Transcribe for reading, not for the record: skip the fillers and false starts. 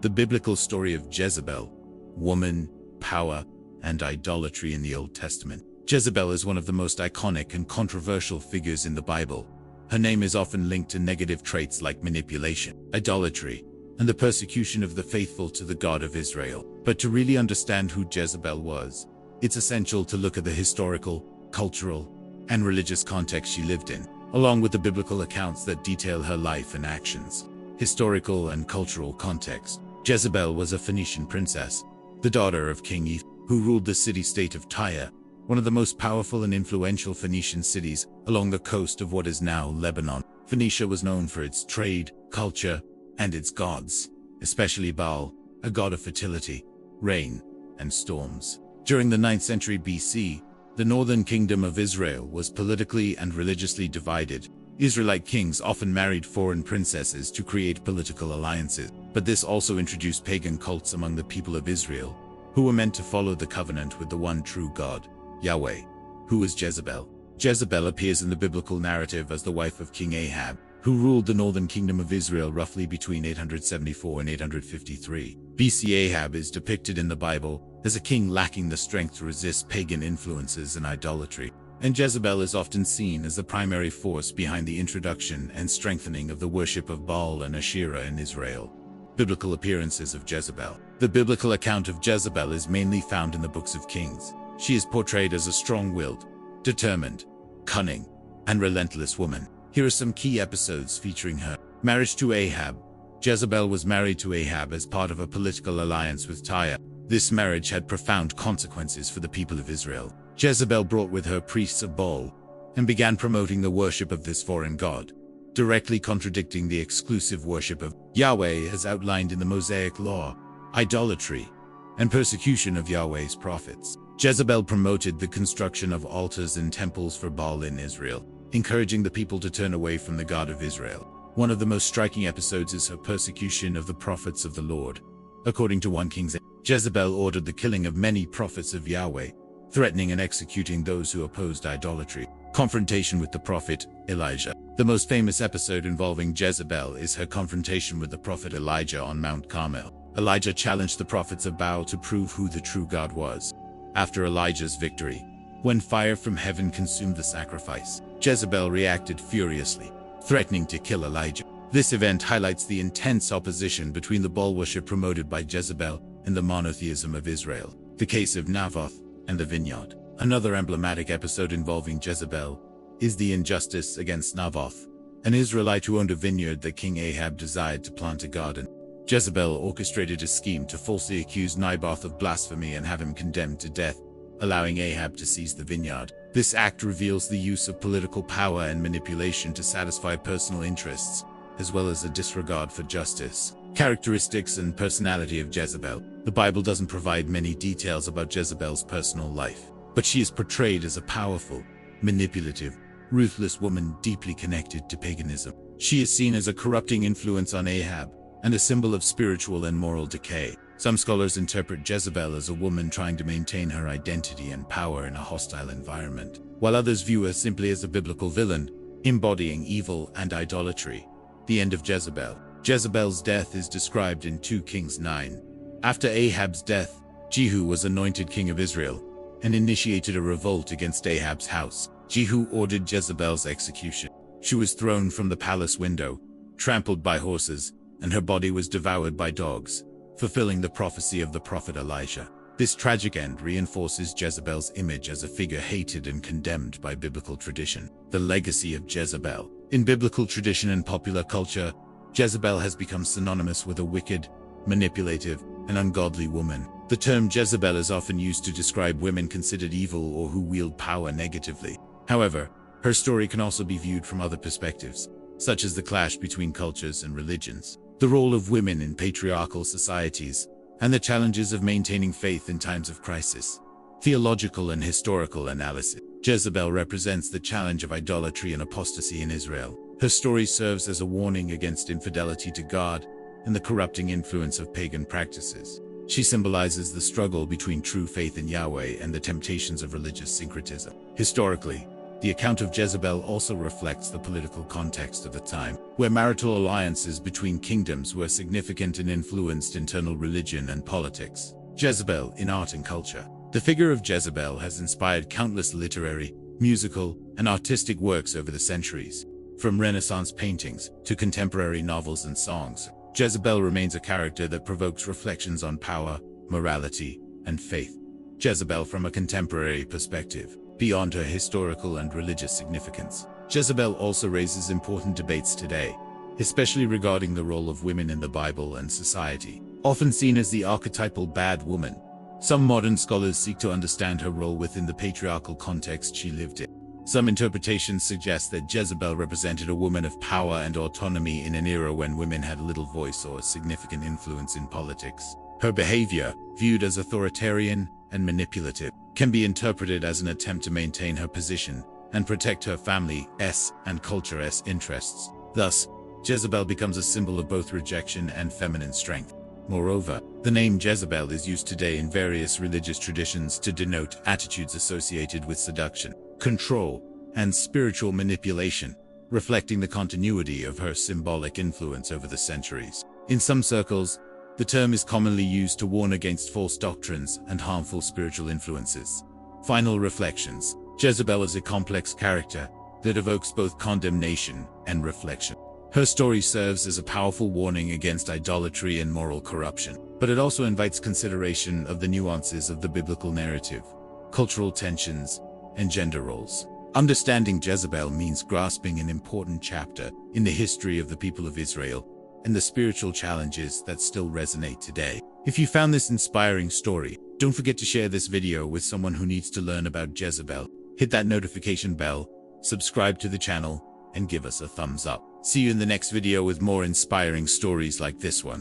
The biblical story of Jezebel, woman, power, and idolatry in the Old Testament. Jezebel is one of the most iconic and controversial figures in the Bible. Her name is often linked to negative traits like manipulation, idolatry, and the persecution of the faithful to the God of Israel. But to really understand who Jezebel was, it's essential to look at the historical, cultural, and religious context she lived in, along with the biblical accounts that detail her life and actions. Historical and cultural context. Jezebel was a Phoenician princess, the daughter of King Ethan, who ruled the city-state of Tyre, one of the most powerful and influential Phoenician cities along the coast of what is now Lebanon. Phoenicia was known for its trade, culture, and its gods, especially Baal, a god of fertility, rain, and storms. During the 9th century BC, the northern kingdom of Israel was politically and religiously divided. Israelite kings often married foreign princesses to create political alliances, but this also introduced pagan cults among the people of Israel, who were meant to follow the covenant with the one true God, Yahweh. Who was Jezebel? Jezebel appears in the biblical narrative as the wife of King Ahab, who ruled the northern kingdom of Israel roughly between 874 and 853 BC. Ahab is depicted in the Bible as a king lacking the strength to resist pagan influences and idolatry, and Jezebel is often seen as the primary force behind the introduction and strengthening of the worship of Baal and Asherah in Israel. Biblical appearances of Jezebel. The biblical account of Jezebel is mainly found in the books of Kings. She is portrayed as a strong-willed, determined, cunning, and relentless woman. Here are some key episodes featuring her. Marriage to Ahab. Jezebel was married to Ahab as part of a political alliance with Tyre. This marriage had profound consequences for the people of Israel. Jezebel brought with her priests of Baal and began promoting the worship of this foreign god, directly contradicting the exclusive worship of Yahweh as outlined in the Mosaic Law. Idolatry and persecution of Yahweh's prophets. Jezebel promoted the construction of altars and temples for Baal in Israel, encouraging the people to turn away from the God of Israel. One of the most striking episodes is her persecution of the prophets of the Lord. According to 1 Kings, Jezebel ordered the killing of many prophets of Yahweh, threatening and executing those who opposed idolatry. Confrontation with the prophet Elijah. The most famous episode involving Jezebel is her confrontation with the prophet Elijah on Mount Carmel. Elijah challenged the prophets of Baal to prove who the true God was. After Elijah's victory, when fire from heaven consumed the sacrifice, Jezebel reacted furiously, threatening to kill Elijah. This event highlights the intense opposition between the Baal worship promoted by Jezebel and the monotheism of Israel. The case of Naboth and the vineyard. Another emblematic episode involving Jezebel is the injustice against Naboth, an Israelite who owned a vineyard that King Ahab desired to plant a garden. Jezebel orchestrated a scheme to falsely accuse Naboth of blasphemy and have him condemned to death, allowing Ahab to seize the vineyard. This act reveals the use of political power and manipulation to satisfy personal interests, as well as a disregard for justice. Characteristics and personality of Jezebel. The Bible doesn't provide many details about Jezebel's personal life, but she is portrayed as a powerful, manipulative, ruthless woman deeply connected to paganism. She is seen as a corrupting influence on Ahab, and a symbol of spiritual and moral decay. Some scholars interpret Jezebel as a woman trying to maintain her identity and power in a hostile environment, while others view her simply as a biblical villain, embodying evil and idolatry. The end of Jezebel. Jezebel's death is described in 2 Kings 9. After Ahab's death, Jehu was anointed king of Israel, and initiated a revolt against Ahab's house. Jehu ordered Jezebel's execution. She was thrown from the palace window, trampled by horses, and her body was devoured by dogs, fulfilling the prophecy of the prophet Elijah. This tragic end reinforces Jezebel's image as a figure hated and condemned by biblical tradition. The legacy of Jezebel. In biblical tradition and popular culture, Jezebel has become synonymous with a wicked, manipulative, and ungodly woman. The term Jezebel is often used to describe women considered evil or who wield power negatively. However, her story can also be viewed from other perspectives, such as the clash between cultures and religions, the role of women in patriarchal societies, and the challenges of maintaining faith in times of crisis. Theological and historical analysis. Jezebel represents the challenge of idolatry and apostasy in Israel. Her story serves as a warning against infidelity to God and the corrupting influence of pagan practices. She symbolizes the struggle between true faith in Yahweh and the temptations of religious syncretism. Historically, The account of Jezebel also reflects the political context of the time, where marital alliances between kingdoms were significant and influenced internal religion and politics. Jezebel in art and culture. The figure of Jezebel has inspired countless literary, musical, and artistic works over the centuries. From Renaissance paintings to contemporary novels and songs, Jezebel remains a character that provokes reflections on power, morality, and faith. Jezebel from a contemporary perspective. Beyond her historical and religious significance, Jezebel also raises important debates today, especially regarding the role of women in the Bible and society. Often seen as the archetypal bad woman, some modern scholars seek to understand her role within the patriarchal context she lived in. Some interpretations suggest that Jezebel represented a woman of power and autonomy in an era when women had little voice or significant influence in politics. Her behavior, viewed as authoritarian and manipulative, can be interpreted as an attempt to maintain her position and protect her family's and culture's interests. Thus, Jezebel becomes a symbol of both rejection and feminine strength. Moreover, the name Jezebel is used today in various religious traditions to denote attitudes associated with seduction, control, and spiritual manipulation, reflecting the continuity of her symbolic influence over the centuries. In some circles, the term is commonly used to warn against false doctrines and harmful spiritual influences. Final reflections. Jezebel is a complex character that evokes both condemnation and reflection. Her story serves as a powerful warning against idolatry and moral corruption, but it also invites consideration of the nuances of the biblical narrative, cultural tensions, and gender roles. Understanding Jezebel means grasping an important chapter in the history of the people of Israel and the spiritual challenges that still resonate today. If you found this inspiring story, don't forget to share this video with someone who needs to learn about Jezebel. Hit that notification bell, subscribe to the channel, and give us a thumbs up. See you in the next video with more inspiring stories like this one.